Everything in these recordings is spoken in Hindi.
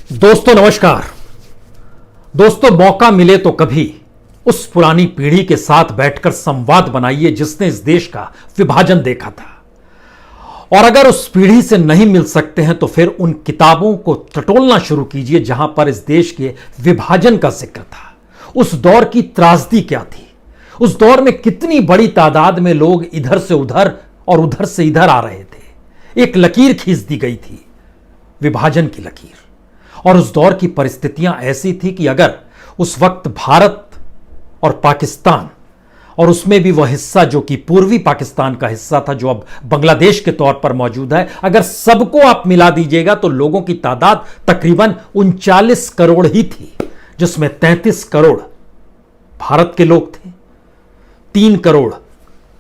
दोस्तों नमस्कार। दोस्तों मौका मिले तो कभी उस पुरानी पीढ़ी के साथ बैठकर संवाद बनाइए जिसने इस देश का विभाजन देखा था, और अगर उस पीढ़ी से नहीं मिल सकते हैं तो फिर उन किताबों को टटोलना शुरू कीजिए जहां पर इस देश के विभाजन का जिक्र था। उस दौर की त्रासदी क्या थी, उस दौर में कितनी बड़ी तादाद में लोग इधर से उधर और उधर से इधर आ रहे थे। एक लकीर खींच दी गई थी, विभाजन की लकीर। और उस दौर की परिस्थितियां ऐसी थी कि अगर उस वक्त भारत और पाकिस्तान, और उसमें भी वह हिस्सा जो कि पूर्वी पाकिस्तान का हिस्सा था जो अब बांग्लादेश के तौर पर मौजूद है, अगर सबको आप मिला दीजिएगा तो लोगों की तादाद तकरीबन 39 करोड़ ही थी, जिसमें 33 करोड़ भारत के लोग थे, 3 करोड़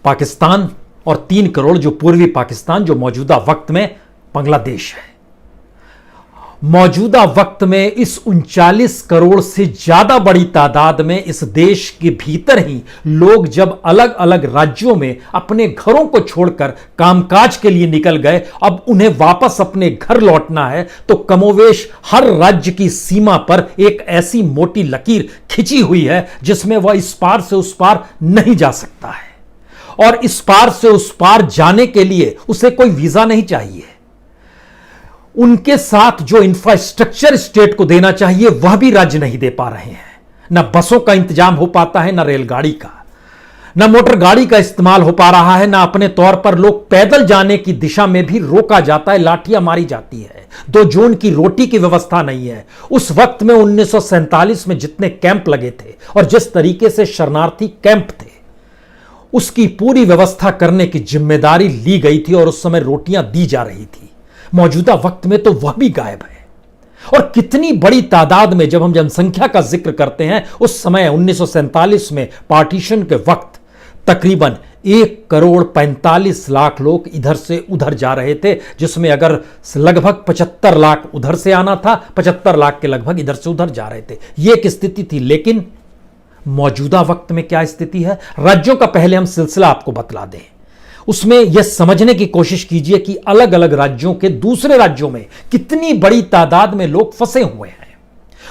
पाकिस्तान और 3 करोड़ जो पूर्वी पाकिस्तान जो मौजूदा वक्त में बांग्लादेश है। मौजूदा वक्त में इस 39 करोड़ से ज्यादा बड़ी तादाद में इस देश के भीतर ही लोग जब अलग अलग राज्यों में अपने घरों को छोड़कर कामकाज के लिए निकल गए, अब उन्हें वापस अपने घर लौटना है, तो कमोवेश हर राज्य की सीमा पर एक ऐसी मोटी लकीर खिंची हुई है जिसमें वह इस पार से उस पार नहीं जा सकता है। और इस पार से उस पार जाने के लिए उसे कोई वीजा नहीं चाहिए। उनके साथ जो इंफ्रास्ट्रक्चर स्टेट को देना चाहिए वह भी राज्य नहीं दे पा रहे हैं। न बसों का इंतजाम हो पाता है, न रेलगाड़ी का, न मोटर गाड़ी का इस्तेमाल हो पा रहा है, न अपने तौर पर लोग पैदल जाने की दिशा में भी रोका जाता है, लाठियां मारी जाती है। 2 जून की रोटी की व्यवस्था नहीं है। उस वक्त में 1947 में जितने कैंप लगे थे और जिस तरीके से शरणार्थी कैंप थे, उसकी पूरी व्यवस्था करने की जिम्मेदारी ली गई थी और उस समय रोटियां दी जा रही थी। मौजूदा वक्त में तो वह भी गायब है। और कितनी बड़ी तादाद में, जब हम जनसंख्या का जिक्र करते हैं, उस समय 1947 में पार्टीशन के वक्त तकरीबन 1 करोड़ 45 लाख लोग इधर से उधर जा रहे थे, जिसमें अगर लगभग 75 लाख उधर से आना था, 75 लाख के लगभग इधर से उधर जा रहे थे। यह एक स्थिति थी। लेकिन मौजूदा वक्त में क्या स्थिति है, राज्यों का पहले हम सिलसिला आपको बतला दें। उसमें यह समझने की कोशिश कीजिए कि अलग अलग राज्यों के दूसरे राज्यों में कितनी बड़ी तादाद में लोग फंसे हुए हैं।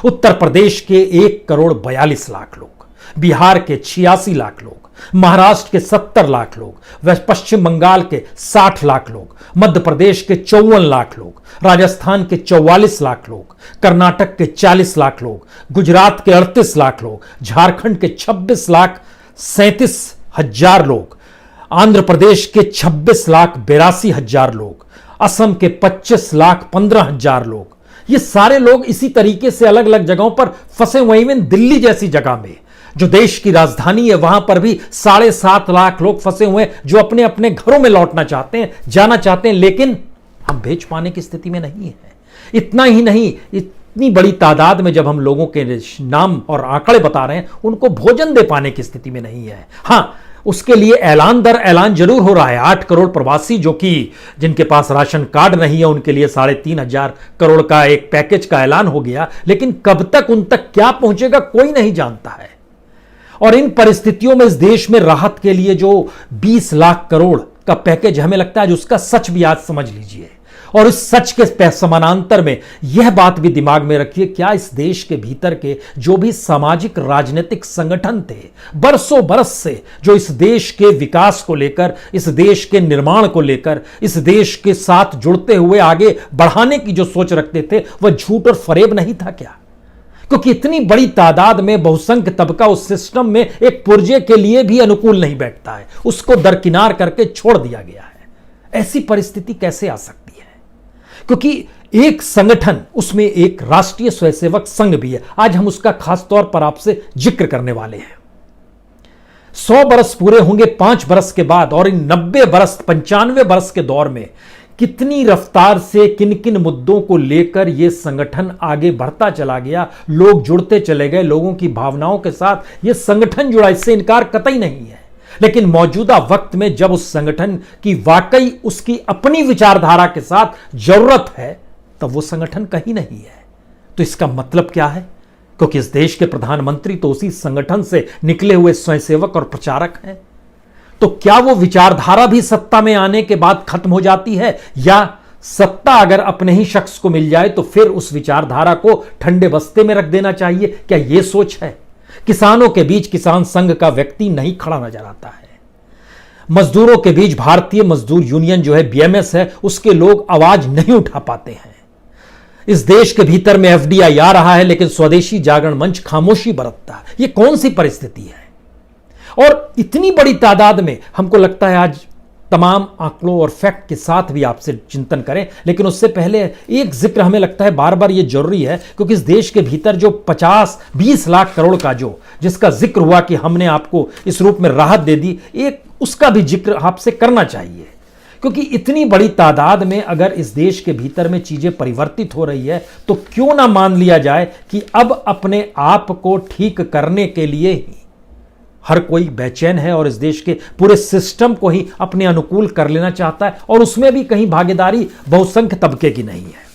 उत्तर प्रदेश के 1 करोड़ 42 लाख लोग, बिहार के 86 लाख लोग, महाराष्ट्र के 70 लाख लोग, पश्चिम बंगाल के 60 लाख लोग, मध्य प्रदेश के 54 लाख लोग, राजस्थान के 44 लाख लोग, कर्नाटक के 40 लाख लोग, गुजरात के 38 लाख लोग, झारखंड के 26 लाख 37 हजार लोग, आंध्र प्रदेश के 26 लाख 82 हजार लोग, असम के 25 लाख 15 हजार लोग। ये सारे लोग इसी तरीके से अलग अलग जगहों पर फंसे हुए हैं। दिल्ली जैसी जगह में जो देश की राजधानी है, वहां पर भी 7.5 लाख लोग फंसे हुए हैं जो अपने अपने घरों में लौटना चाहते हैं, जाना चाहते हैं, लेकिन हम भेज पाने की स्थिति में नहीं है। इतना ही नहीं, इतनी बड़ी तादाद में जब हम लोगों के नाम और आंकड़े बता रहे हैं, उनको भोजन दे पाने की स्थिति में नहीं है। हां, उसके लिए ऐलान दर ऐलान जरूर हो रहा है। 8 करोड़ प्रवासी जो कि जिनके पास राशन कार्ड नहीं है, उनके लिए 3.5 करोड़ का एक पैकेज का ऐलान हो गया, लेकिन कब तक उन तक क्या पहुंचेगा कोई नहीं जानता है। और इन परिस्थितियों में इस देश में राहत के लिए जो 20 लाख करोड़ का पैकेज हमें लगता है, उसका सच भी आज समझ लीजिए। और इस सच के समानांतर में यह बात भी दिमाग में रखिए, क्या इस देश के भीतर के जो भी सामाजिक राजनीतिक संगठन थे बरसों बरस से, जो इस देश के विकास को लेकर, इस देश के निर्माण को लेकर, इस देश के साथ जुड़ते हुए आगे बढ़ाने की जो सोच रखते थे, वह झूठ और फरेब नहीं था क्या? क्योंकि इतनी बड़ी तादाद में बहुसंख्य तबका उस सिस्टम में एक पुर्जे के लिए भी अनुकूल नहीं बैठता है, उसको दरकिनार करके छोड़ दिया गया है। ऐसी परिस्थिति कैसे आ सकती है? क्योंकि एक संगठन, उसमें एक राष्ट्रीय स्वयंसेवक संघ भी है। आज हम उसका खास तौर पर आपसे जिक्र करने वाले हैं। 100 बरस पूरे होंगे 5 बरस के बाद, और इन 90 बरस 95 बरस के दौर में कितनी रफ्तार से किन किन मुद्दों को लेकर यह संगठन आगे बढ़ता चला गया, लोग जुड़ते चले गए, लोगों की भावनाओं के साथ यह संगठन जुड़ा, इससे इनकार कतई नहीं है। लेकिन मौजूदा वक्त में जब उस संगठन की वाकई उसकी अपनी विचारधारा के साथ जरूरत है, तब वो संगठन कहीं नहीं है। तो इसका मतलब क्या है? क्योंकि इस देश के प्रधानमंत्री तो उसी संगठन से निकले हुए स्वयंसेवक और प्रचारक हैं। तो क्या वो विचारधारा भी सत्ता में आने के बाद खत्म हो जाती है, या सत्ता अगर अपने ही शख्स को मिल जाए तो फिर उस विचारधारा को ठंडे बस्ते में रख देना चाहिए। क्या यह सोच है? किसानों के बीच किसान संघ का व्यक्ति नहीं खड़ा नजर आता है। मजदूरों के बीच भारतीय मजदूर यूनियन जो है, बीएमएस है, उसके लोग आवाज नहीं उठा पाते हैं। इस देश के भीतर में एफडीआई आ रहा है लेकिन स्वदेशी जागरण मंच खामोशी बरतता है। यह कौन सी परिस्थिति है? और इतनी बड़ी तादाद में, हमको लगता है आज तमाम आंकड़ों और फैक्ट के साथ भी आपसे चिंतन करें, लेकिन उससे पहले एक जिक्र हमें लगता है बार बार यह जरूरी है, क्योंकि इस देश के भीतर जो 50-20 लाख करोड़ का जिसका जिक्र हुआ कि हमने आपको इस रूप में राहत दे दी, एक उसका भी जिक्र आपसे करना चाहिए। क्योंकि इतनी बड़ी तादाद में अगर इस देश के भीतर में चीजें परिवर्तित हो रही है तो क्यों ना मान लिया जाए कि अब अपने आप को ठीक करने के लिए ही हर कोई बेचैन है और इस देश के पूरे सिस्टम को ही अपने अनुकूल कर लेना चाहता है, और उसमें भी कहीं भागीदारी बहुसंख्य तबके की नहीं है।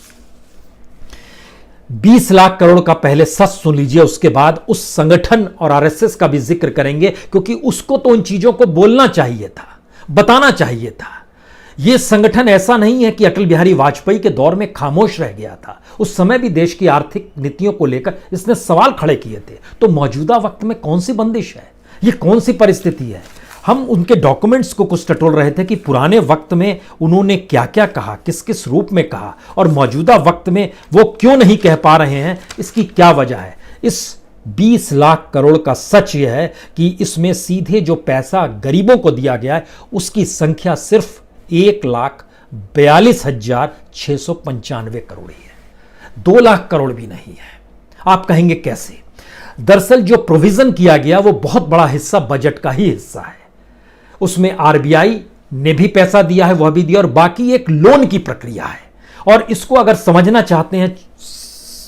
20 लाख करोड़ का पहले सच सुन लीजिए, उसके बाद उस संगठन और आरएसएस का भी जिक्र करेंगे, क्योंकि उसको तो उन चीजों को बोलना चाहिए था, बताना चाहिए था। यह संगठन ऐसा नहीं है कि अटल बिहारी वाजपेयी के दौर में खामोश रह गया था। उस समय भी देश की आर्थिक नीतियों को लेकर इसने सवाल खड़े किए थे। तो मौजूदा वक्त में कौन सी बंदिश है? यह कौन सी परिस्थिति है? हम उनके डॉक्यूमेंट्स को कुछ टटोल रहे थे कि पुराने वक्त में उन्होंने क्या क्या कहा, किस किस रूप में कहा, और मौजूदा वक्त में वो क्यों नहीं कह पा रहे हैं, इसकी क्या वजह है। इस 20 लाख करोड़ का सच यह है कि इसमें सीधे जो पैसा गरीबों को दिया गया है उसकी संख्या सिर्फ 1,42,695 करोड़ ही है। 2 लाख करोड़ भी नहीं है। आप कहेंगे कैसे? दरअसल जो प्रोविजन किया गया वो बहुत बड़ा हिस्सा बजट का ही हिस्सा है। उसमें आरबीआई ने भी पैसा दिया है, वह भी दिया, और बाकी एक लोन की प्रक्रिया है। और इसको अगर समझना चाहते हैं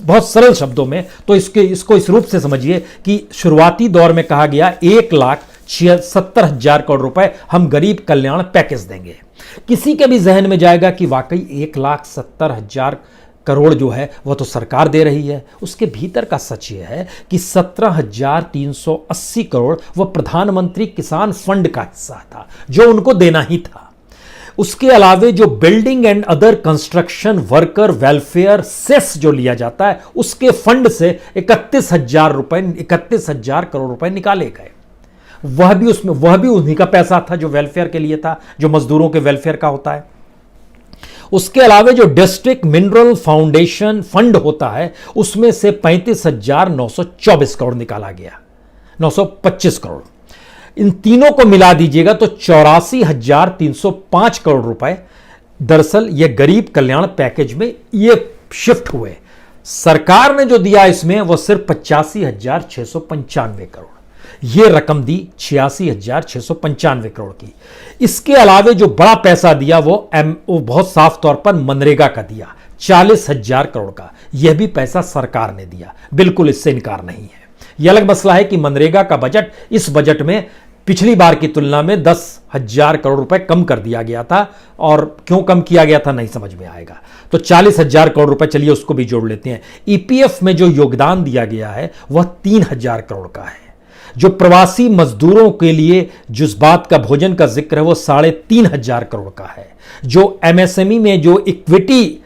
बहुत सरल शब्दों में तो इसको इस रूप से समझिए कि शुरुआती दौर में कहा गया 1,76,000 करोड़ रुपए हम गरीब कल्याण पैकेज देंगे। किसी के भी जहन में जाएगा कि वाकई 1,70,000 करोड़ जो है वह तो सरकार दे रही है। उसके भीतर का सच यह है कि 17,380 करोड़ वह प्रधानमंत्री किसान फंड का हिस्सा था जो उनको देना ही था। उसके अलावे जो building and other construction worker welfare cess जो लिया जाता है उसके फंड से 31,000 करोड़ रुपए निकाले गए। वह भी उन्हीं का पैसा था जो वेलफेयर के लिए था, जो मजदूरों के वेलफेयर का होता है। उसके अलावे जो डिस्ट्रिक्ट मिनरल फाउंडेशन फंड होता है उसमें से 35,924 करोड़ निकाला गया, 925 करोड़। इन तीनों को मिला दीजिएगा तो 84,305 करोड़ रुपए दरअसल यह गरीब कल्याण पैकेज में ये शिफ्ट हुए। सरकार ने जो दिया इसमें वो सिर्फ 85,695 करोड़, यह रकम दी 86,695 करोड़ की। इसके अलावे जो बड़ा पैसा दिया वो बहुत साफ तौर पर मनरेगा का दिया, 40,000 करोड़ का। यह भी पैसा सरकार ने दिया, बिल्कुल इससे इनकार नहीं है। यह अलग मसला है कि मनरेगा का बजट इस बजट में पिछली बार की तुलना में 10,000 करोड़ रुपए कम कर दिया गया था, और क्यों कम किया गया था नहीं समझ में आएगा। तो 40,000 करोड़ रुपए, चलिए उसको भी जोड़ लेते हैं। ईपीएफ में जो योगदान दिया गया है वह 3,000 करोड़ का है। जो प्रवासी मजदूरों के लिए जिस बात का भोजन का जिक्र है वो 3,500 करोड़ का है। जो एमएसएमई में जो इक्विटी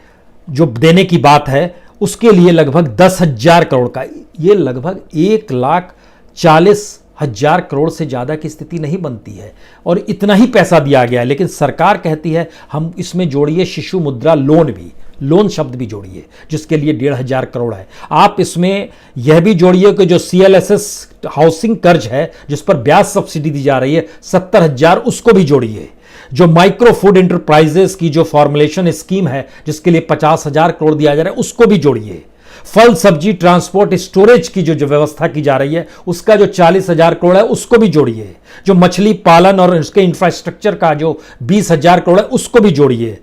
जो देने की बात है उसके लिए लगभग 10,000 करोड़ का, ये लगभग 1,40,000 करोड़ से ज्यादा की स्थिति नहीं बनती है, और इतना ही पैसा दिया गया है। लेकिन सरकार कहती है हम इसमें जोड़िए शिशु मुद्रा लोन भी, लोन शब्द भी जोड़िए जिसके लिए 1,500 करोड़ है। आप इसमें यह भी जोड़िए कि जो सीएलएसएस हाउसिंग कर्ज है जिस पर ब्याज सब्सिडी दी जा रही है 70,000, उसको भी जोड़िए। जो माइक्रो फूड इंटरप्राइजेस की जो फॉर्मुलेशन स्कीम है जिसके लिए 50,000 करोड़ दिया जा रहा है उसको भी जोड़िए। फल सब्जी ट्रांसपोर्ट स्टोरेज की जो व्यवस्था की जा रही है उसका जो 40,000 करोड़ है उसको भी जोड़िए। जो मछली पालन और उसके इंफ्रास्ट्रक्चर का जो 20,000 करोड़ है उसको भी जोड़िए।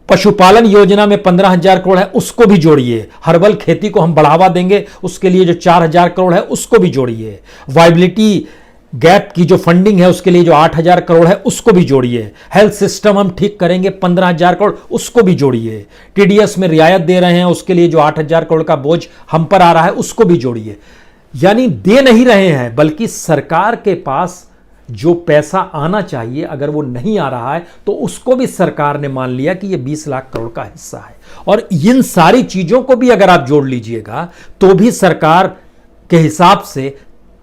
पशुपालन योजना में 15,000 करोड़ है उसको भी जोड़िए। हर्बल खेती को हम बढ़ावा देंगे उसके लिए जो 4,000 करोड़ है उसको भी जोड़िए। वाइबिलिटी गैप की जो फंडिंग है उसके लिए जो 8,000 करोड़ है उसको भी जोड़िए। हेल्थ सिस्टम हम ठीक करेंगे 15,000 करोड़, उसको भी जोड़िए। टीडीएस में रियायत दे रहे हैं उसके लिए जो 8,000 करोड़ का बोझ हम पर आ रहा है उसको भी जोड़िए। यानी दे नहीं रहे हैं बल्कि सरकार के पास जो पैसा आना चाहिए अगर वो नहीं आ रहा है तो उसको भी सरकार ने मान लिया कि ये 20 लाख करोड़ का हिस्सा है। और इन सारी चीजों को भी अगर आप जोड़ लीजिएगा तो भी सरकार के हिसाब से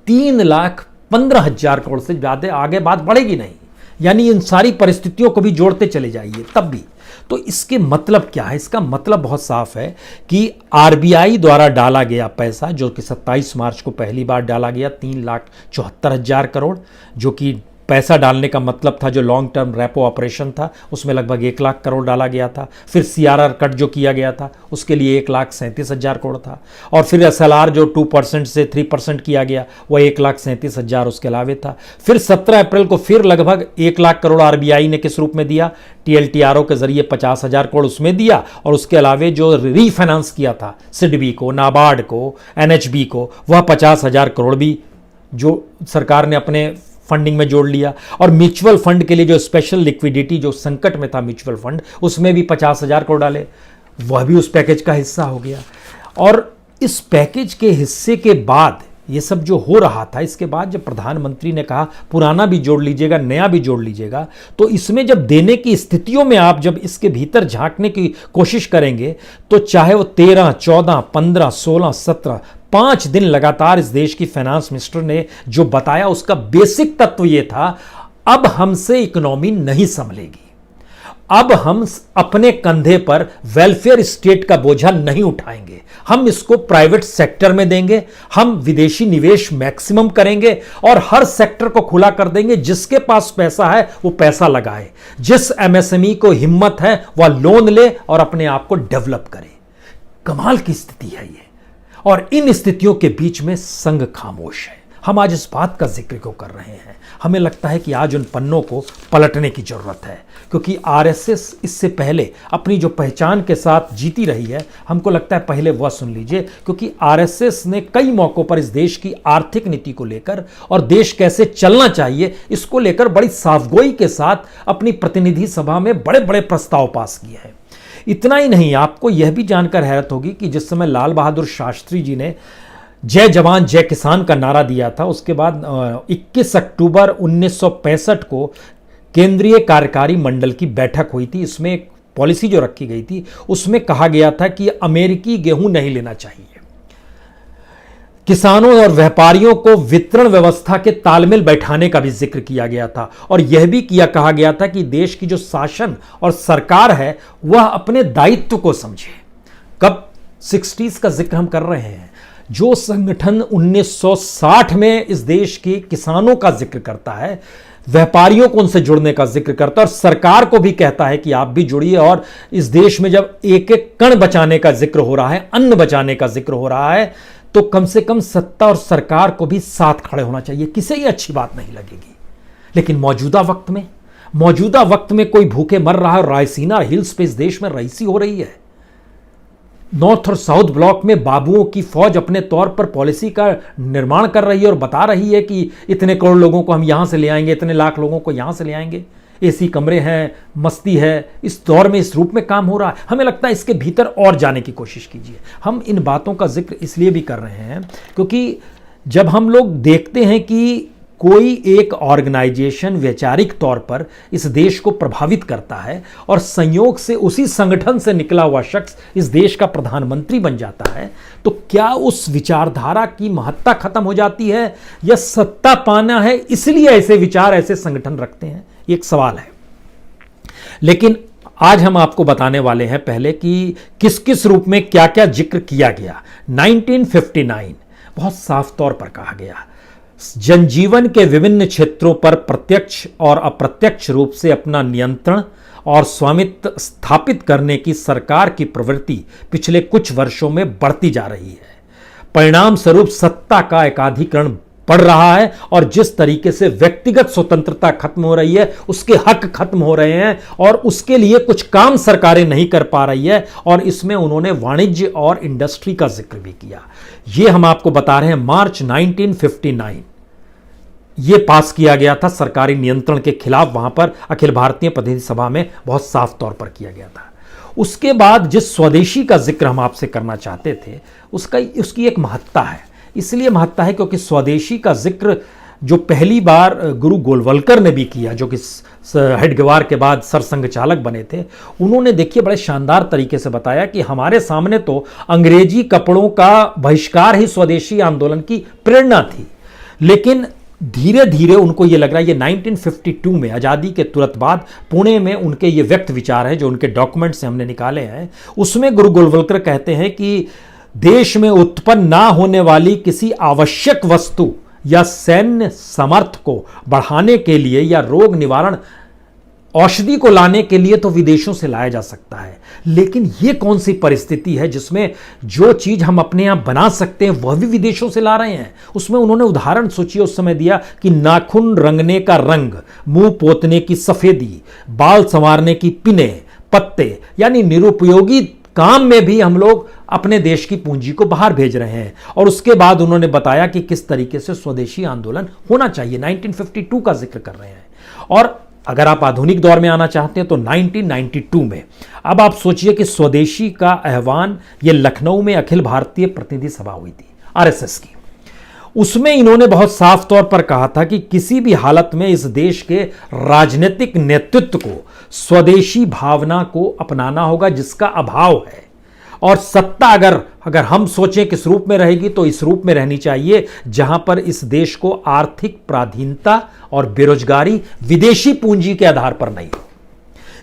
3,15,000 करोड़ से ज्यादा आगे बात बढ़ेगी नहीं। यानी इन सारी परिस्थितियों को भी जोड़ते चले जाइए तब भी। तो इसके मतलब क्या है? इसका मतलब बहुत साफ है कि आरबीआई द्वारा डाला गया पैसा, जो कि 27 मार्च को पहली बार डाला गया 3,74,000 करोड़, जो कि पैसा डालने का मतलब था जो लॉन्ग टर्म रेपो ऑपरेशन था उसमें लगभग 1 लाख करोड़ डाला गया था। फिर सीआरआर कट जो किया गया था उसके लिए 1,37,000 करोड़ था। और फिर एसएलआर जो 2% से 3% किया गया वह 1,37,000 उसके अलावे था। फिर 17 अप्रैल को फिर लगभग 1 लाख करोड़ आरबीआई ने किस रूप में दिया? टीएलटीआरओ के जरिए 50,000 करोड़ उसमें दिया। और उसके अलावे जो रीफाइनेंस किया था सिडबी को, नाबार्ड को, एनएचबी को, वह 50,000 करोड़ भी जो सरकार ने अपने फंडिंग में जोड़ लिया। और म्यूचुअल फंड के लिए जो स्पेशल लिक्विडिटी, जो संकट में था म्यूचुअल फंड, उसमें भी 50,000 करोड़ डाले, वह भी उस पैकेज का हिस्सा हो गया। और इस पैकेज के हिस्से के बाद ये सब जो हो रहा था, इसके बाद जब प्रधानमंत्री ने कहा पुराना भी जोड़ लीजिएगा, नया भी जोड़ लीजिएगा, तो इसमें जब देने की स्थितियों में आप जब इसके भीतर झांकने की कोशिश करेंगे तो चाहे वो 13, 14, 15, 16, 17, 5 दिन लगातार इस देश की फाइनेंस मिनिस्टर ने जो बताया उसका बेसिक तत्व यह था, अब हमसे इकोनॉमी नहीं संभलेगी, अब हम अपने कंधे पर वेलफेयर स्टेट का बोझा नहीं उठाएंगे, हम इसको प्राइवेट सेक्टर में देंगे, हम विदेशी निवेश मैक्सिमम करेंगे और हर सेक्टर को खुला कर देंगे। जिसके पास पैसा है वो पैसा लगाए, जिस एमएसएमई को हिम्मत है वह लोन ले और अपने आप को डेवलप करे। कमाल की स्थिति है ये। और इन स्थितियों के बीच में संघ खामोश है। हम आज इस बात का जिक्र क्यों कर रहे हैं? हमें लगता है कि आज उन पन्नों को पलटने की जरूरत है, क्योंकि आरएसएस इससे पहले अपनी जो पहचान के साथ जीती रही है, हमको लगता है पहले वह सुन लीजिए। क्योंकि आरएसएस ने कई मौकों पर इस देश की आर्थिक नीति को लेकर और देश कैसे चलना चाहिए इसको लेकर बड़ी साफगोई के साथ अपनी प्रतिनिधि सभा में बड़े बड़े प्रस्ताव पास किए हैं। इतना ही नहीं, आपको यह भी जानकर हैरत होगी कि जिस समय लाल बहादुर शास्त्री जी ने जय जवान जय किसान का नारा दिया था, उसके बाद 21 अक्टूबर 1965 को केंद्रीय कार्यकारी मंडल की बैठक हुई थी। इसमें एक पॉलिसी जो रखी गई थी उसमें कहा गया था कि अमेरिकी गेहूं नहीं लेना चाहिए, किसानों और व्यापारियों को वितरण व्यवस्था के तालमेल बैठाने का भी जिक्र किया गया था। और यह भी कहा गया था कि देश की जो शासन और सरकार है वह अपने दायित्व को समझे। कब 60s का जिक्र हम कर रहे हैं, जो संगठन 1960 में इस देश के किसानों का जिक्र करता है, व्यापारियों को उनसे जुड़ने का जिक्र करता है और सरकार को भी कहता है कि आप भी जुड़िए। और इस देश में जब एक एक कण बचाने का जिक्र हो रहा है, अन्न बचाने का जिक्र हो रहा है, तो कम से कम सत्ता और सरकार को भी साथ खड़े होना चाहिए। किसे ये अच्छी बात नहीं लगेगी। लेकिन मौजूदा वक्त में कोई भूखे मर रहा है। रायसीना हिल्स पे इस देश में रईसी हो रही है। नॉर्थ और साउथ ब्लॉक में बाबुओं की फौज अपने तौर पर पॉलिसी का निर्माण कर रही है और बता रही है कि इतने करोड़ लोगों को हम यहां से ले आएंगे, इतने लाख लोगों को यहां से ले आएंगे, एसी कमरे हैं, मस्ती है। इस दौर में इस रूप में काम हो रहा है। हमें लगता है इसके भीतर और जाने की कोशिश कीजिए। हम इन बातों का जिक्र इसलिए भी कर रहे हैं क्योंकि जब हम लोग देखते हैं कि कोई एक ऑर्गेनाइजेशन वैचारिक तौर पर इस देश को प्रभावित करता है और संयोग से उसी संगठन से निकला हुआ शख्स इस देश का प्रधानमंत्री बन जाता है, तो क्या उस विचारधारा की महत्ता खत्म हो जाती है या सत्ता पाना है इसलिए ऐसे विचार ऐसे संगठन रखते हैं? एक सवाल है। लेकिन आज हम आपको बताने वाले हैं पहले कि किस किस रूप में क्या क्या जिक्र किया गया। 1959 बहुत साफ तौर पर कहा गया, जनजीवन के विभिन्न क्षेत्रों पर प्रत्यक्ष और अप्रत्यक्ष रूप से अपना नियंत्रण और स्वामित्व स्थापित करने की सरकार की प्रवृत्ति पिछले कुछ वर्षों में बढ़ती जा रही है। परिणाम स्वरूप सत्ता का एकाधिकरण बढ़ रहा है और जिस तरीके से व्यक्तिगत स्वतंत्रता खत्म हो रही है, उसके हक खत्म हो रहे हैं और उसके लिए कुछ काम सरकारें नहीं कर पा रही है। और इसमें उन्होंने वाणिज्य और इंडस्ट्री का जिक्र भी किया। यह हम आपको बता रहे हैं, मार्च 1959 यह पास किया गया था सरकारी नियंत्रण के खिलाफ। वहां पर अखिल भारतीय प्रतिनिधि सभा में बहुत साफ तौर पर किया गया था। उसके बाद जिस स्वदेशी का जिक्र हम आपसे करना चाहते थे उसकी एक महत्ता है। इसलिए महत्ता है क्योंकि स्वदेशी का जिक्र जो पहली बार गुरु गोलवलकर ने भी किया, जो कि हेडगेवार के बाद सरसंघ चालक बने थे, उन्होंने देखिए बड़े शानदार तरीके से बताया कि हमारे सामने तो अंग्रेजी कपड़ों का बहिष्कार ही स्वदेशी आंदोलन की प्रेरणा थी, लेकिन धीरे धीरे उनको ये लग रहा है, ये 1952 में आज़ादी के तुरंत बाद पुणे में उनके ये व्यक्त विचार हैं जो उनके डॉक्यूमेंट से हमने निकाले हैं। उसमें गुरु गोलवलकर कहते हैं कि देश में उत्पन्न ना होने वाली किसी आवश्यक वस्तु या सैन्य समर्थ को बढ़ाने के लिए या रोग निवारण औषधि को लाने के लिए तो विदेशों से लाया जा सकता है, लेकिन यह कौन सी परिस्थिति है जिसमें जो चीज हम अपने यहां बना सकते हैं वह भी विदेशों से ला रहे हैं। उसमें उन्होंने उदाहरण सोचिए उस समय दिया कि नाखून रंगने का रंग, मुंह पोतने की सफेदी, बाल संवारने की पिने, पत्ते, यानी निरुपयोगी काम में भी हम लोग अपने देश की पूंजी को बाहर भेज रहे हैं। और उसके बाद उन्होंने बताया कि किस तरीके से स्वदेशी आंदोलन होना चाहिए, 1952 का जिक्र कर रहे हैं। और अगर आप आधुनिक दौर में आना चाहते हैं तो 1992 में, अब आप सोचिए कि स्वदेशी का आह्वान ये लखनऊ में अखिल भारतीय प्रतिनिधि सभा हुई थी आरएसएस की। उसमें इन्होंने बहुत साफ तौर पर कहा था कि किसी भी हालत में इस देश के राजनीतिक नेतृत्व को स्वदेशी भावना को अपनाना होगा जिसका अभाव है, और सत्ता अगर हम सोचें किस रूप में रहेगी तो इस रूप में रहनी चाहिए जहां पर इस देश को आर्थिक पराधीनता और बेरोजगारी विदेशी पूंजी के आधार पर नहीं हो।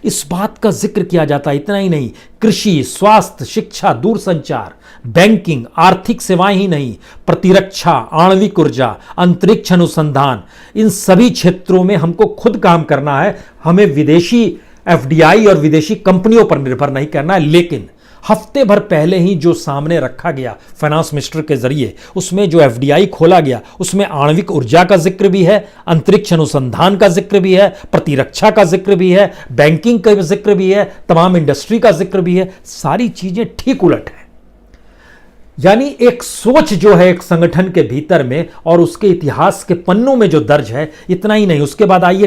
इस बात का जिक्र किया जाता है। इतना ही नहीं, कृषि, स्वास्थ्य, शिक्षा, दूरसंचार, बैंकिंग, आर्थिक सेवाएं ही नहीं, प्रतिरक्षा, आणविक ऊर्जा, अंतरिक्ष अनुसंधान, इन सभी क्षेत्रों में हमको खुद काम करना है। हमें विदेशी एफडीआई और विदेशी कंपनियों पर निर्भर नहीं करना है। लेकिन हफ्ते भर पहले ही जो सामने रखा गया फाइनेंस मिनिस्टर के जरिए, उसमें जो एफडीआई खोला गया, उसमें आणविक ऊर्जा का जिक्र भी है, अंतरिक्ष अनुसंधान का जिक्र भी है, प्रतिरक्षा का जिक्र भी है, बैंकिंग का जिक्र भी है, तमाम इंडस्ट्री का जिक्र भी है। सारी चीजें ठीक उलट है। यानी एक सोच जो है एक संगठन के भीतर में और उसके इतिहास के पन्नों में जो दर्ज है। इतना ही नहीं, उसके बाद आइए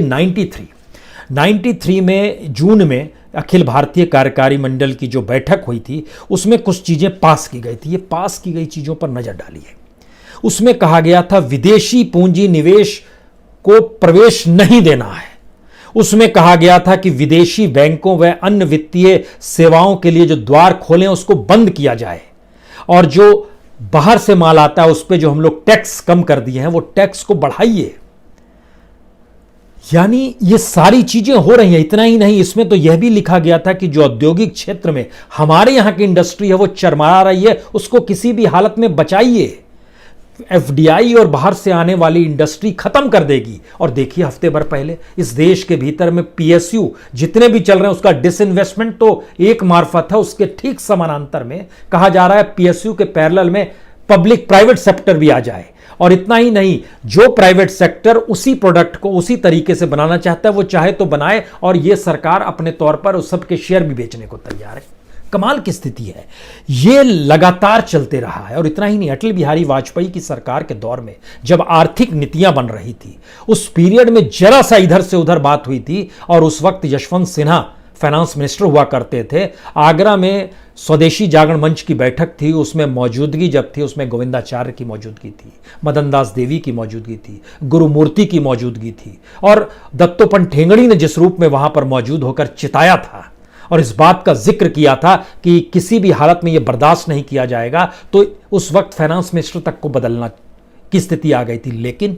93 में जून में अखिल भारतीय कार्यकारी मंडल की जो बैठक हुई थी उसमें कुछ चीजें पास की गई थी। ये पास की गई चीजों पर नजर डालिए। उसमें कहा गया था विदेशी पूंजी निवेश को प्रवेश नहीं देना है। उसमें कहा गया था कि विदेशी बैंकों व अन्य वित्तीय सेवाओं के लिए जो द्वार खोले उसको बंद किया जाए, और जो बाहर से माल आता है उस पर जो हम लोग टैक्स कम कर दिए हैं वो टैक्स को बढ़ाइए। यानी ये सारी चीजें हो रही हैं। इतना ही नहीं, इसमें तो यह भी लिखा गया था कि जो औद्योगिक क्षेत्र में हमारे यहां की इंडस्ट्री है वो चरमरा रही है, उसको किसी भी हालत में बचाइए। एफडीआई और बाहर से आने वाली इंडस्ट्री खत्म कर देगी। और देखिए हफ्ते भर पहले इस देश के भीतर में पीएसयू जितने भी चल रहे हैं उसका डिसइन्वेस्टमेंट तो एक मार्फत है, उसके ठीक समानांतर में कहा जा रहा है पीएसयू के पैरेलल में पब्लिक प्राइवेट सेक्टर भी आ जाए। और इतना ही नहीं, जो प्राइवेट सेक्टर उसी प्रोडक्ट को उसी तरीके से बनाना चाहता है वो चाहे तो बनाए, और ये सरकार अपने तौर पर उस सबके शेयर भी बेचने को तैयार है। कमाल की स्थिति है। ये लगातार चलते रहा है। और इतना ही नहीं, अटल बिहारी वाजपेयी की सरकार के दौर में जब आर्थिक नीतियां बन रही थी उस पीरियड में जरा सा इधर से उधर बात हुई थी, और उस वक्त यशवंत सिन्हा फाइनेंस मिनिस्टर हुआ करते थे। आगरा में स्वदेशी जागरण मंच की बैठक थी, उसमें मौजूदगी जब थी उसमें गोविंदाचार्य की मौजूदगी थी, मदन दास देवी की मौजूदगी थी, गुरुमूर्ति की मौजूदगी थी, और दत्तोपंत ठेंगड़ी ने जिस रूप में वहां पर मौजूद होकर चिताया था और इस बात का जिक्र किया था कि किसी भी हालत में यह बर्दाश्त नहीं किया जाएगा, तो उस वक्त फाइनेंस मिनिस्टर तक को बदलना की स्थिति आ गई थी। लेकिन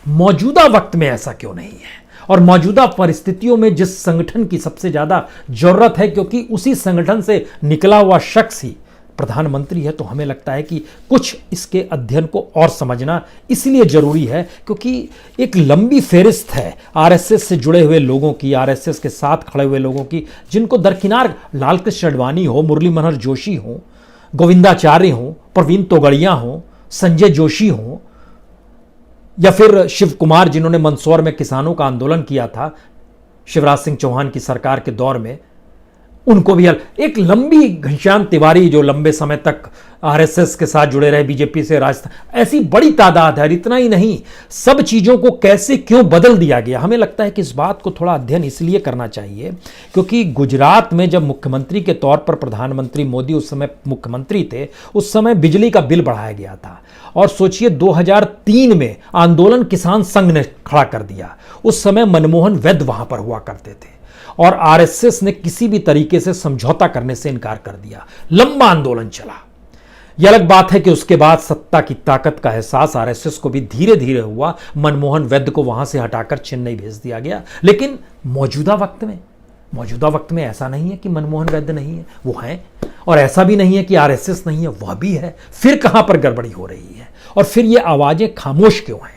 मौजूदा वक्त में ऐसा क्यों नहीं है? और मौजूदा परिस्थितियों में जिस संगठन की सबसे ज्यादा जरूरत है, क्योंकि उसी संगठन से निकला हुआ शख्स ही प्रधानमंत्री है, तो हमें लगता है कि कुछ इसके अध्ययन को और समझना इसलिए जरूरी है क्योंकि एक लंबी फेरिस्त है आरएसएस से जुड़े हुए लोगों की, आरएसएस के साथ खड़े हुए लोगों की, जिनको दरकिनार लालकृष्ण आडवाणी हो, मुरली मनोहर जोशी हो, गोविंदाचार्य हो, प्रवीण तोगड़िया हो, संजय जोशी हो, या फिर शिव कुमार जिन्होंने मंदसौर में किसानों का आंदोलन किया था शिवराज सिंह चौहान की सरकार के दौर में, उनको भी एक लंबी घनश्याम तिवारी जो लंबे समय तक आरएसएस के साथ जुड़े रहे, बीजेपी से राजस्थान, ऐसी बड़ी तादाद है। इतना ही नहीं, सब चीजों को कैसे क्यों बदल दिया गया। हमें लगता है कि इस बात को थोड़ा अध्ययन इसलिए करना चाहिए क्योंकि गुजरात में जब मुख्यमंत्री के तौर पर प्रधानमंत्री मोदी उस समय मुख्यमंत्री थे, उस समय बिजली का बिल बढ़ाया गया था। और सोचिए 2003 में आंदोलन किसान संघ ने खड़ा कर दिया। उस समय मनमोहन वैद्य वहां पर हुआ करते थे और आरएसएस ने किसी भी तरीके से समझौता करने से इनकार कर दिया। लंबा आंदोलन चला। यह अलग बात है कि उसके बाद सत्ता की ताकत का एहसास आरएसएस को भी धीरे धीरे हुआ। मनमोहन वैद्य को वहां से हटाकर चेन्नई भेज दिया गया। लेकिन मौजूदा वक्त में ऐसा नहीं है कि मनमोहन वैद्य नहीं है, वो है। और ऐसा भी नहीं है कि आरएसएस नहीं है, वह भी है। फिर कहां पर गड़बड़ी हो रही है और फिर ये आवाजें खामोश क्यों हैं?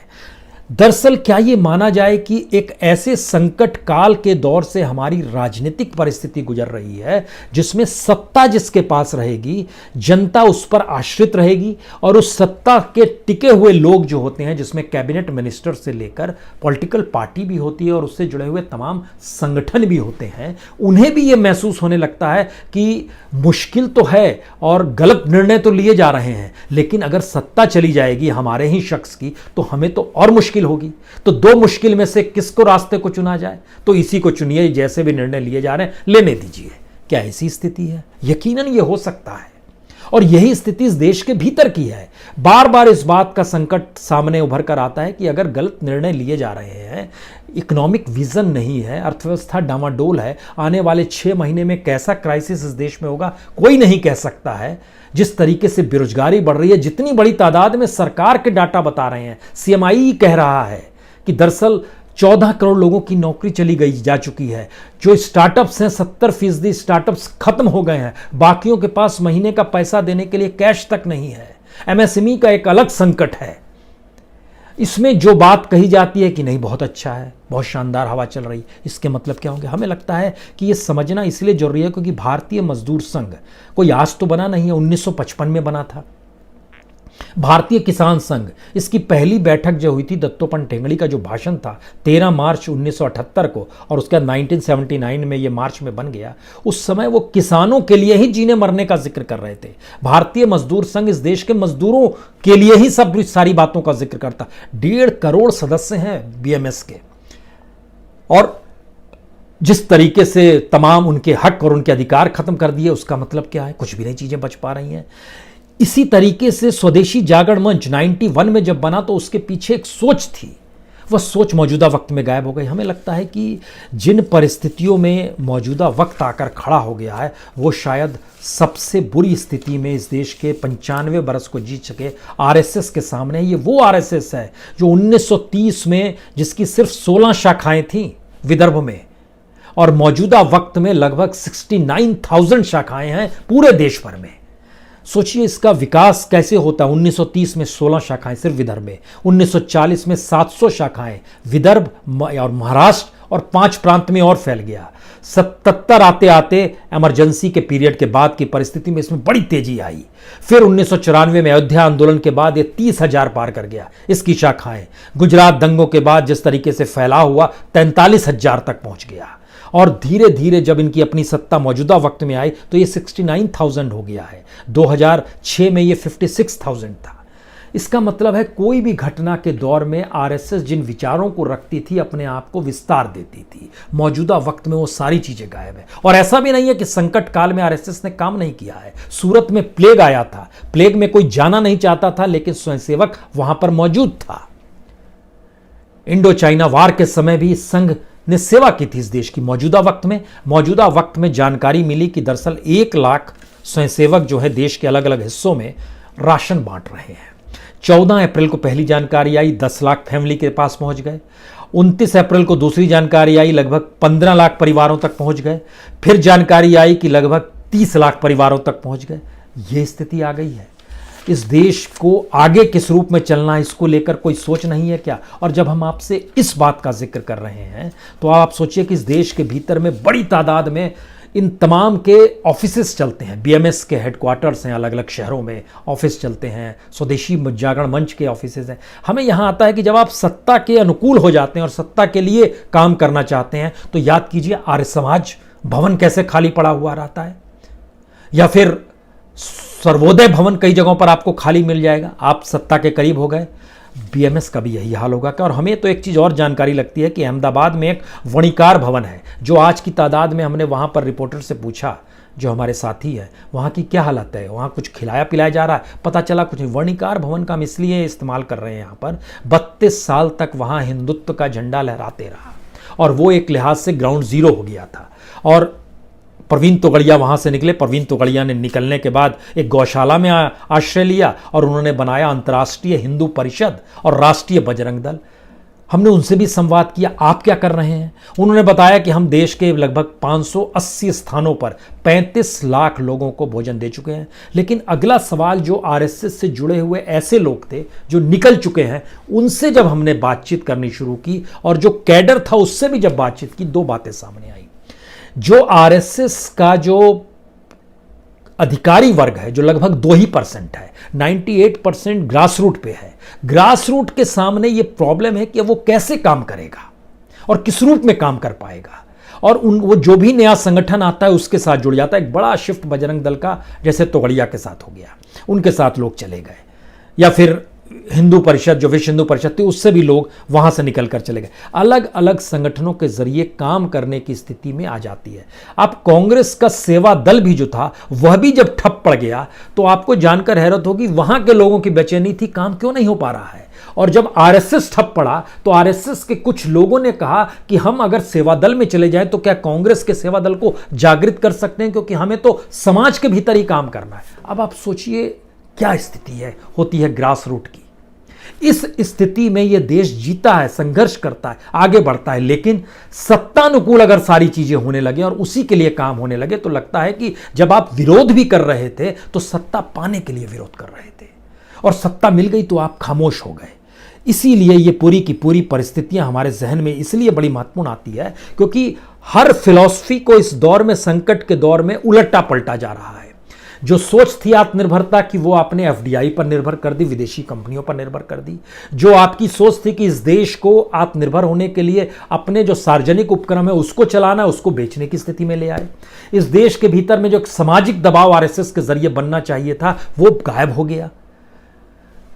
दरअसल क्या ये माना जाए कि एक ऐसे संकट काल के दौर से हमारी राजनीतिक परिस्थिति गुजर रही है जिसमें सत्ता जिसके पास रहेगी, जनता उस पर आश्रित रहेगी और उस सत्ता के टिके हुए लोग जो होते हैं, जिसमें कैबिनेट मिनिस्टर से लेकर पॉलिटिकल पार्टी भी होती है और उससे जुड़े हुए तमाम संगठन भी होते हैं, उन्हें भी ये महसूस होने लगता है कि मुश्किल तो है और गलत निर्णय तो लिए जा रहे हैं, लेकिन अगर सत्ता चली जाएगी हमारे ही शख्स की तो हमें तो और मुश्किल होगी। तो दो मुश्किल में से किसको रास्ते को चुना जाए? तो इसी को चुनिए, जैसे भी निर्णय लिए जा रहे हैं लेने दीजिए। क्या ऐसी स्थिति है? यकीनन ये हो सकता है और यही स्थिति इस देश के भीतर की है। बार बार इस बात का संकट सामने उभर कर आता है कि अगर गलत निर्णय लिए जा रहे हैं, इकोनॉमिक विजन नहीं है, अर्थव्यवस्था डामाडोल है, आने वाले 6 महीने में कैसा क्राइसिस इस देश में होगा कोई नहीं कह सकता है। जिस तरीके से बेरोजगारी बढ़ रही है, जितनी बड़ी तादाद में सरकार के डाटा बता रहे हैं, सीएमआई कह रहा है कि दरअसल 14 करोड़ लोगों की नौकरी चली गई जा चुकी है। जो स्टार्टअप्स हैं 70% स्टार्टअप्स खत्म हो गए हैं, बाकियों के पास महीने का पैसा देने के लिए कैश तक नहीं है। एमएसएमई का एक अलग संकट है। इसमें जो बात कही जाती है कि नहीं बहुत अच्छा है, बहुत शानदार हवा चल रही, इसके मतलब क्या होंगे? हमें लगता है कि ये समझना इसलिए जरूरी है क्योंकि भारतीय मजदूर संघ कोई आज तो बना नहीं है, 1955 में बना था। भारतीय किसान संघ, इसकी पहली बैठक जो हुई थी, दत्तोपंत ठेंगड़ी का जो भाषण था 13 मार्च 1978 को और उसके बाद 1979 में ये मार्च में बन गया, उस समय वो किसानों के लिए ही जीने मरने का जिक्र कर रहे थे। भारतीय मजदूर संघ इस देश के मजदूरों के लिए ही सब सारी बातों का जिक्र करता। 1.5 करोड़ सदस्य हैं बीएमएस के और जिस तरीके से तमाम उनके हक और उनके अधिकार खत्म कर दिए, उसका मतलब क्या है? कुछ भी नहीं चीजें बच पा रही हैं। इसी तरीके से स्वदेशी जागरण मंच 91 में जब बना तो उसके पीछे एक सोच थी, वह सोच मौजूदा वक्त में गायब हो गई। हमें लगता है कि जिन परिस्थितियों में मौजूदा वक्त आकर खड़ा हो गया है, वो शायद सबसे बुरी स्थिति में इस देश के 95 बरस को जीत सके आरएसएस के सामने। ये वो आरएसएस है जो 1930 में, जिसकी सिर्फ 16 शाखाएं थीं विदर्भ में, और मौजूदा वक्त में लगभग 69,000 शाखाएं हैं पूरे देश भर में। सोचिए इसका विकास कैसे होता है। 1930 में 16 शाखाएं सिर्फ विदर्भ में, 1940 में 700 शाखाएं विदर्भ और महाराष्ट्र और 5 प्रांत में और फैल गया। 77 आते आते इमरजेंसी के पीरियड के बाद की परिस्थिति में इसमें बड़ी तेजी आई। फिर 1994 में अयोध्या आंदोलन के बाद ये 30,000 पार कर गया इसकी शाखाएं। गुजरात दंगों के बाद जिस तरीके से फैलाव हुआ 43,000 तक पहुंच गया और धीरे धीरे जब इनकी अपनी सत्ता मौजूदा वक्त में आई तो ये 69,000 हो गया है। 2006 में ये 56,000 था। इसका मतलब है कोई भी घटना के दौर में आरएसएस जिन विचारों को रखती थी, अपने आप को विस्तार देती थी। मौजूदा वक्त में वो सारी चीजें गायब है। और ऐसा भी नहीं है कि संकट काल में आरएसएस ने काम नहीं किया है। सूरत में प्लेग आया था, प्लेग में कोई जाना नहीं चाहता था, लेकिन स्वयंसेवक वहां पर मौजूद था। इंडो चाइना वार के समय भी संघ ने सेवा की थी इस देश की। मौजूदा वक्त में जानकारी मिली कि दरअसल 1 लाख स्वयंसेवक जो है देश के अलग अलग हिस्सों में राशन बांट रहे हैं। 14 अप्रैल को पहली जानकारी आई, 10 लाख फैमिली के पास पहुंच गए। 29 अप्रैल को दूसरी जानकारी आई, लगभग 15 लाख परिवारों तक पहुंच गए। फिर जानकारी आई कि लगभग 30 लाख परिवारों तक पहुंच गए। यह स्थिति आ गई है। इस देश को आगे किस रूप में चलना है, इसको लेकर कोई सोच नहीं है क्या? और जब हम आपसे इस बात का जिक्र कर रहे हैं तो आप सोचिए कि इस देश के भीतर में बड़ी तादाद में इन तमाम के ऑफिसेस चलते हैं। बीएमएस के हेडक्वार्टर्स हैं, अलग अलग शहरों में ऑफिस चलते हैं। स्वदेशी जागरण मंच के ऑफिसेस हैं। हमें यहां आता है कि जब आप सत्ता के अनुकूल हो जाते हैं और सत्ता के लिए काम करना चाहते हैं तो याद कीजिए आर्य समाज भवन कैसे खाली पड़ा हुआ रहता है, या फिर सर्वोदय भवन कई जगहों पर आपको खाली मिल जाएगा, आप सत्ता के करीब हो गए। बीएमएस का भी यही हाल होगा क्या? और हमें तो एक चीज़ और जानकारी लगती है कि अहमदाबाद में एक वणिकार भवन है, जो आज की तादाद में, हमने वहाँ पर रिपोर्टर से पूछा जो हमारे साथी है, वहाँ की क्या हालत है, वहाँ कुछ खिलाया पिलाया जा रहा है? पता चला कुछ नहीं। वर्णिकार भवन का हम इसलिए इस्तेमाल कर रहे हैं यहाँ पर, 32 साल तक वहाँ हिंदुत्व का झंडा लहराते रहा और वो एक लिहाज से ग्राउंड जीरो हो गया था। और प्रवीण तोगड़िया वहाँ से निकले। प्रवीण तोगड़िया ने निकलने के बाद एक गौशाला में आश्रय लिया और उन्होंने बनाया अंतर्राष्ट्रीय हिंदू परिषद और राष्ट्रीय बजरंग दल। हमने उनसे भी संवाद किया, आप क्या कर रहे हैं? उन्होंने बताया कि हम देश के लगभग 580 स्थानों पर 35 लाख लोगों को भोजन दे चुके हैं। लेकिन अगला सवाल, जो आरएसएस से जुड़े हुए ऐसे लोग थे जो निकल चुके हैं, उनसे जब हमने बातचीत करनी शुरू की और जो कैडर था उससे भी जब बातचीत की, दो बातें सामने आई। जो आरएसएस का जो अधिकारी वर्ग है, जो लगभग 2% है, 98% ग्रास रूट पे है। ग्रास रूट के सामने ये प्रॉब्लम है कि वो कैसे काम करेगा और किस रूप में काम कर पाएगा। और वो जो भी नया संगठन आता है उसके साथ जुड़ जाता है। एक बड़ा शिफ्ट बजरंग दल का जैसे तोगड़िया के साथ हो गया, उनके साथ लोग चले गए, या फिर हिंदू परिषद, जो विश्व हिंदू परिषद थी, उससे भी लोग वहां से निकल कर चले गए। अलग अलग संगठनों के जरिए काम करने की स्थिति में आ जाती है। अब कांग्रेस का सेवा दल भी जो था, वह भी जब ठप पड़ गया तो आपको जानकर हैरत होगी, वहां के लोगों की बेचैनी थी, काम क्यों नहीं हो पा रहा है। और जब आरएसएस ठप पड़ा तो आरएसएस के कुछ लोगों ने कहा कि हम अगर सेवा दल में चले जाएं तो क्या कांग्रेस के सेवा दल को जागृत कर सकते हैं, क्योंकि हमें तो समाज के भीतर ही काम करना है। अब आप सोचिए क्या स्थिति है, होती है ग्रास रूट की। इस स्थिति में यह देश जीता है, संघर्ष करता है, आगे बढ़ता है, लेकिन सत्तानुकूल अगर सारी चीजें होने लगे और उसी के लिए काम होने लगे तो लगता है कि जब आप विरोध भी कर रहे थे तो सत्ता पाने के लिए विरोध कर रहे थे, और सत्ता मिल गई तो आप खामोश हो गए। इसीलिए ये पूरी की पूरी परिस्थितियां हमारे जहन में इसलिए बड़ी महत्वपूर्ण आती है, क्योंकि हर फिलॉसफी को इस दौर में, संकट के दौर में उलटा पलटा जा रहा है। जो सोच थी आत्मनिर्भरता की, वो आपने एफडीआई पर निर्भर कर दी, विदेशी कंपनियों पर निर्भर कर दी। जो आपकी सोच थी कि इस देश को आत्मनिर्भर होने के लिए अपने जो सार्वजनिक उपक्रम है उसको चलाना, उसको बेचने की स्थिति में ले आए। इस देश के भीतर में जो सामाजिक दबाव आरएसएस के जरिए बनना चाहिए था, वो गायब हो गया।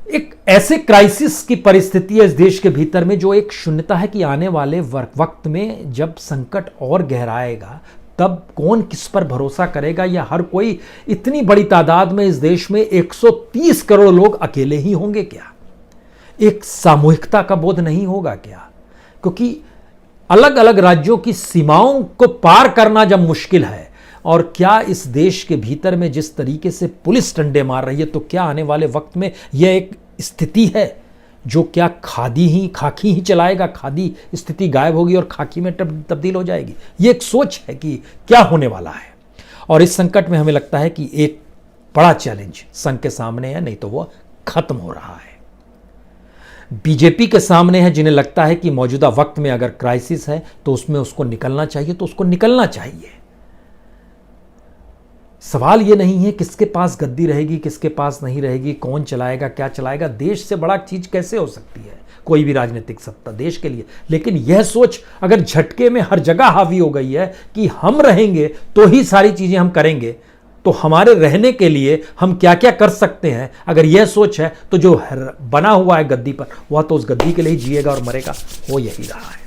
एक ऐसे क्राइसिस की परिस्थिति है इस देश के भीतर में, जो एक शून्यता है कि आने वाले वक्त में जब संकट और गहराएगा तब कौन किस पर भरोसा करेगा, या हर कोई, इतनी बड़ी तादाद में इस देश में 130 करोड़ लोग अकेले ही होंगे क्या? एक सामूहिकता का बोध नहीं होगा क्या? क्योंकि अलग अलग राज्यों की सीमाओं को पार करना जब मुश्किल है, और क्या इस देश के भीतर में जिस तरीके से पुलिस डंडे मार रही है, तो क्या आने वाले वक्त में यह एक स्थिति है जो क्या खाकी ही चलाएगा? खादी स्थिति गायब होगी और खाकी में तब्दील हो जाएगी। ये एक सोच है कि क्या होने वाला है। और इस संकट में हमें लगता है कि एक बड़ा चैलेंज संघ के सामने है, नहीं तो वो खत्म हो रहा है। बीजेपी के सामने है, जिन्हें लगता है कि मौजूदा वक्त में अगर क्राइसिस है तो उसमें उसको निकलना चाहिए, तो उसको निकलना चाहिए। सवाल ये नहीं है किसके पास गद्दी रहेगी, किसके पास नहीं रहेगी, कौन चलाएगा, क्या चलाएगा। देश से बड़ा चीज कैसे हो सकती है कोई भी राजनीतिक सत्ता देश के लिए। लेकिन यह सोच अगर झटके में हर जगह हावी हो गई है कि हम रहेंगे तो ही सारी चीजें हम करेंगे, तो हमारे रहने के लिए हम क्या क्या कर सकते हैं, अगर यह सोच है तो जो बना हुआ है गद्दी पर, वह तो उस गद्दी के लिए जिएगा और मरेगा, वो यही रहा है।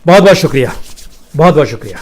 बहुत बहुत शुक्रिया, बहुत बहुत शुक्रिया।